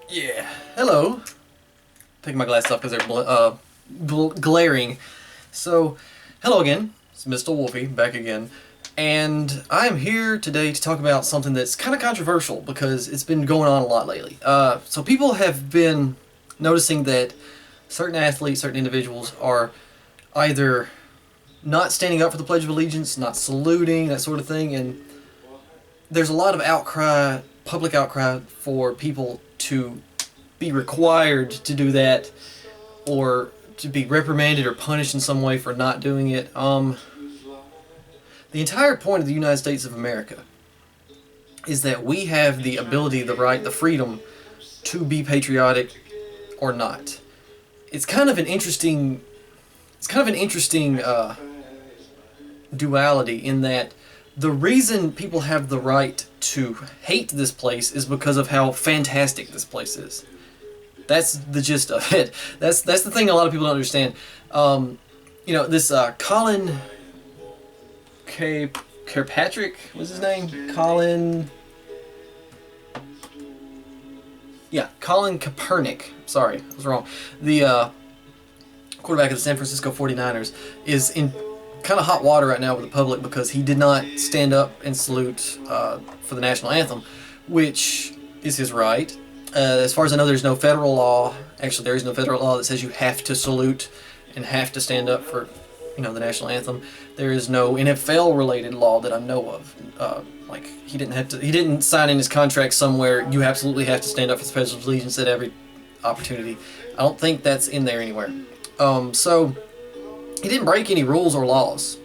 Yeah. Hello. Taking my glasses off because they're glaring. So, hello again. It's Mr. Wolfie back again. And I am here today to talk about something that's kind of controversial because it's been going on a lot lately. So people have been noticing that certain athletes, certain individuals are either not standing up for the Pledge of Allegiance, not saluting, that sort of thing, and there's a lot of outcry, public outcry for people to be required to do that or to be reprimanded or punished in some way for not doing it. The entire point of the United States of America is that we have the ability, the right, the freedom to be patriotic or not. It's kind of an interesting. It's kind of an interesting duality in that the reason people have the right to hate this place is because of how fantastic this place is. That's the gist of it. That's the thing a lot of people don't understand. This Colin Kaepernick was his name. Colin Kaepernick. Sorry, I was wrong. The quarterback of the San Francisco 49ers is in kind of hot water right now with the public because he did not stand up and salute for the national anthem, which is his right. As far as I know, there's no federal law. Actually, there is no federal law that says you have to salute and have to stand up for, the national anthem. There is no NFL-related law that I know of. He didn't have to. He didn't sign in his contract somewhere. You absolutely have to stand up for the Pledge of Allegiance at every opportunity. I don't think that's in there anywhere. So he didn't break any rules or laws.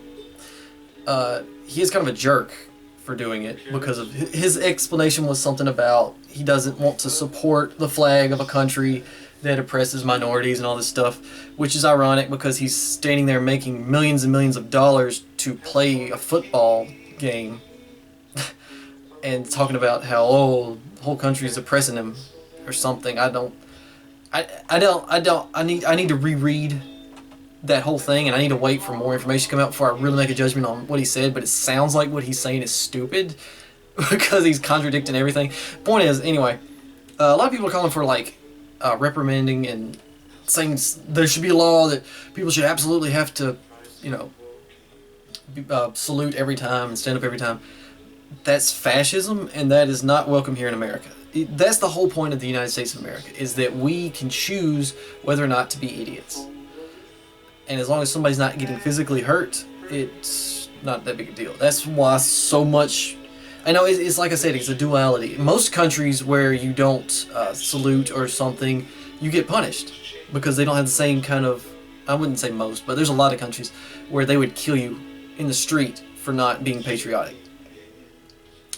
He is kind of a jerk for doing it because of his explanation was something about he doesn't want to support the flag of a country that oppresses minorities and all this stuff, which is ironic because he's standing there making millions and millions of dollars to play a football game and talking about how the whole country is oppressing him or something. I need to reread that whole thing, and I need to wait for more information to come out before I really make a judgment on what he said, but it sounds like what he's saying is stupid because he's contradicting everything. Point is, anyway, a lot of people are calling for, reprimanding and saying there should be a law that people should absolutely have to, salute every time and stand up every time. That's fascism, and that is not welcome here in America. That's the whole point of the United States of America, is that we can choose whether or not to be idiots. And as long as somebody's not getting physically hurt, it's not that big a deal. That's why so much... I know, it's like I said, it's a duality. Most countries where you don't salute or something, you get punished. Because they don't have the same kind of... I wouldn't say most, but there's a lot of countries where they would kill you in the street for not being patriotic.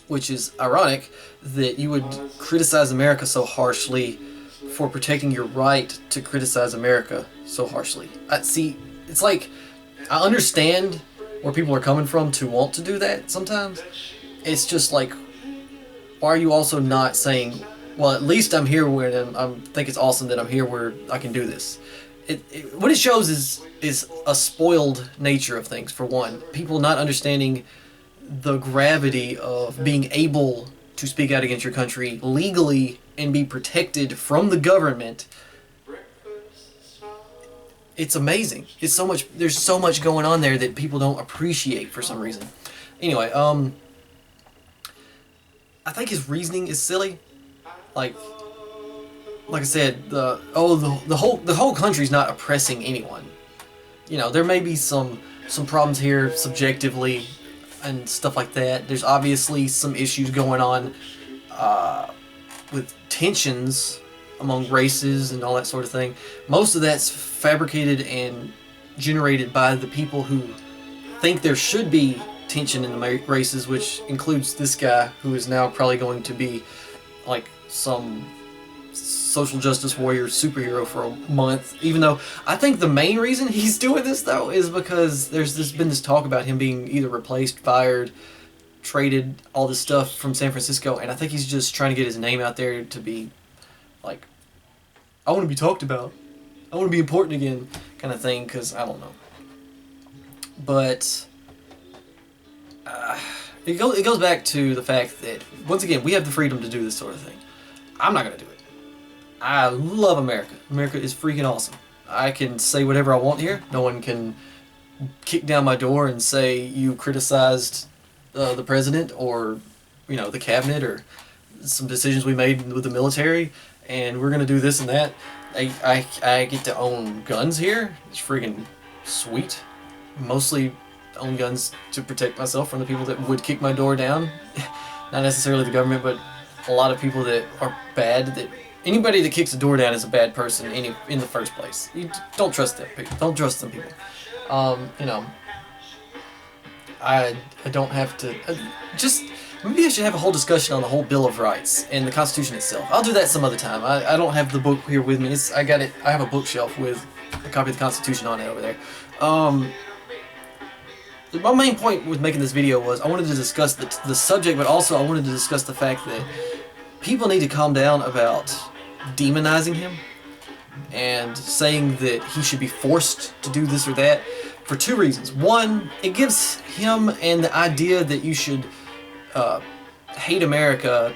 Which is ironic that you would criticize America so harshly for protecting your right to criticize America so harshly. It's like, I understand where people are coming from to want to do that sometimes. It's just like, why are you also not saying, well, at least I'm here where I think it's awesome that I'm here where I can do this. What it shows is a spoiled nature of things, for one. People not understanding the gravity of being able to speak out against your country legally and be protected from the government. It's amazing. There's so much going on there that people don't appreciate for some reason. Anyway, I think his reasoning is silly. Like I said, the whole country's not oppressing anyone. There may be some problems here subjectively and stuff like that. There's obviously some issues going on with tensions among races and all that sort of thing. Most of that's fabricated and generated by the people who think there should be tension in the races, which includes this guy who is now probably going to be like some social justice warrior superhero for a month. Even though I think the main reason he's doing this though is because there's been this talk about him being either replaced, fired, traded, all this stuff from San Francisco, and I think he's just trying to get his name out there to be like, I want to be talked about, I want to be important again, kind of thing, because I don't know. But it goes back to the fact that, once again, we have the freedom to do this sort of thing. I'm not going to do it. I love America. America is freaking awesome. I can say whatever I want here. No one can kick down my door and say you criticized the president or, you know, the cabinet or some decisions we made with the military, and we're gonna do this and that. I get to own guns here. It's freaking sweet. Mostly own guns to protect myself from the people that would kick my door down. Not necessarily the government, but a lot of people that are bad. That anybody that kicks a door down is a bad person in the first place. You don't trust them people. Don't trust them people. You know, I don't have to just. Maybe I should have a whole discussion on the whole Bill of Rights and the Constitution itself. I'll do that some other time. I don't have the book here with me. I got it. I have a bookshelf with a copy of the Constitution on it over there. My main point with making this video was I wanted to discuss the subject, but also I wanted to discuss the fact that people need to calm down about demonizing him and saying that he should be forced to do this or that for two reasons. One, it gives him and the idea that you should hate America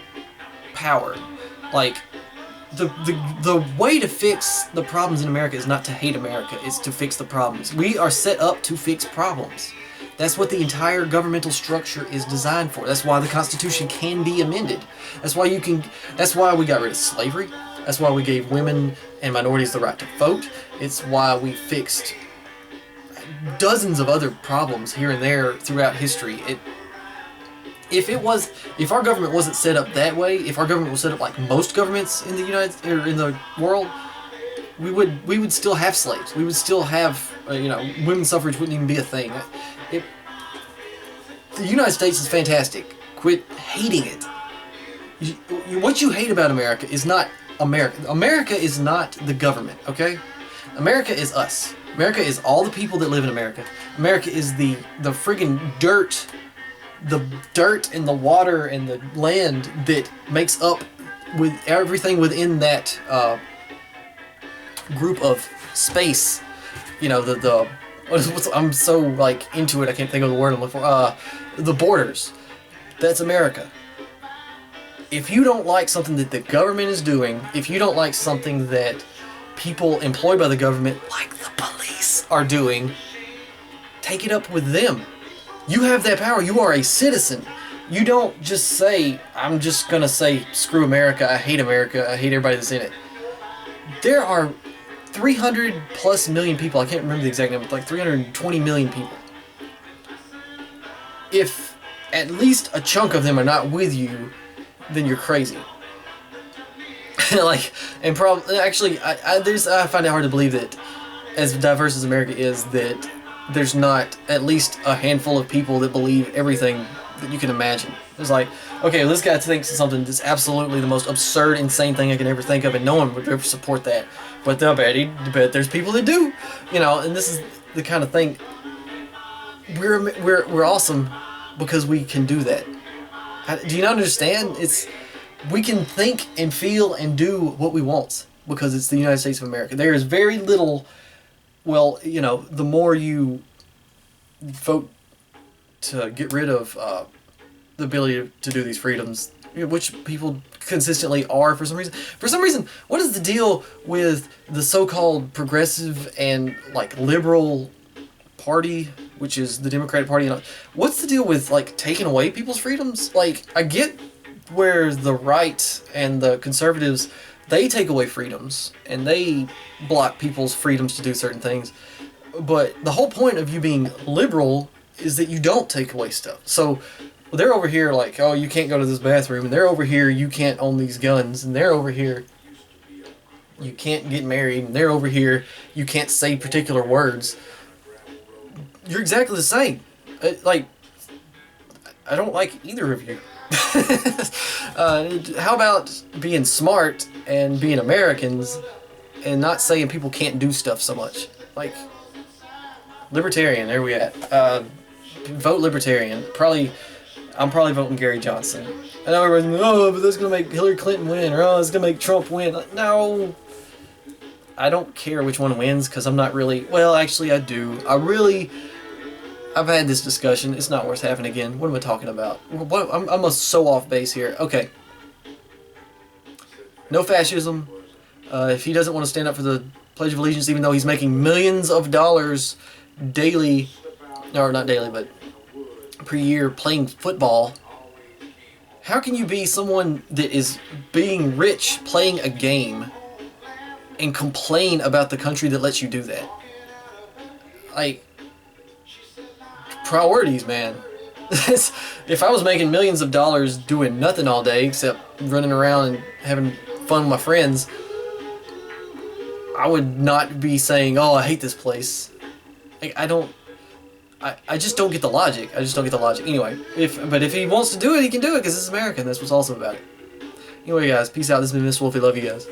power. Like, the way to fix the problems in America is not to hate America, it's to fix the problems. We are set up to fix problems. That's what the entire governmental structure is designed for. That's why the Constitution can be amended. That's why we got rid of slavery. That's why we gave women and minorities the right to vote. It's why we fixed dozens of other problems here and there throughout history. If our government wasn't set up that way, if our government was set up like most governments in the world, we would still have slaves. We would still have women's suffrage wouldn't even be a thing. The United States is fantastic. Quit hating it. What you hate about America is not America. America is not the government, okay? America is us. America is all the people that live in America. America is the friggin' dirt and the water and the land that makes up with everything within that group of space. You know, I'm so like into it I can't think of the word I'm looking for. The borders. That's America. If you don't like something that the government is doing, if you don't like something that people employed by the government, like the police, are doing, take it up with them. You have that power. You are a citizen. You don't just say, I'm just gonna say, screw America, I hate everybody that's in it. There are 300 plus million people, I can't remember the exact number, like 320 million people. If at least a chunk of them are not with you, then you're crazy. Actually, I find it hard to believe that, as diverse as America is, that there's not at least a handful of people that believe everything that you can imagine. It's like, okay, this guy thinks something that's absolutely the most absurd, insane thing I can ever think of, and no one would ever support that. But I bet there's people that do, and this is the kind of thing. We're awesome because we can do that. Do you not understand? We can think and feel and do what we want because it's the United States of America. There is very little. Well, the more you vote to get rid of the ability to do these freedoms, which people consistently are for some reason. For some reason, what is the deal with the so-called progressive and liberal party, which is the Democratic Party? What's the deal with taking away people's freedoms? I get where the right and the conservatives, they take away freedoms and they block people's freedoms to do certain things. But the whole point of you being liberal is that you don't take away stuff. So they're over here oh, you can't go to this bathroom, and they're over here, you can't own these guns, and they're over here, you can't get married, and they're over here, you can't say particular words. You're exactly the same. I don't like either of you. How about being smart and being Americans and not saying people can't do stuff so much? Libertarian, there we at. Vote Libertarian. I'm probably voting Gary Johnson. I know everybody's like, but that's going to make Hillary Clinton win, or it's going to make Trump win. No. I don't care which one wins because I'm not really... Well, actually, I do. I've had this discussion. It's not worth having again. What am I talking about? I'm so off base here. Okay. No fascism. If he doesn't want to stand up for the Pledge of Allegiance, even though he's making millions of dollars daily, or not daily, but per year playing football, how can you be someone that is being rich playing a game and complain about the country that lets you do that? Like, priorities, man. If I was making millions of dollars doing nothing all day except running around and having fun with my friends, I would not be saying, "Oh, I hate this place." Like, I just don't get the logic. I just don't get the logic. Anyway, but if he wants to do it, he can do it because it's America, and that's what's awesome about it. Anyway, guys, peace out. This has been Miss Wolfie. Love you guys.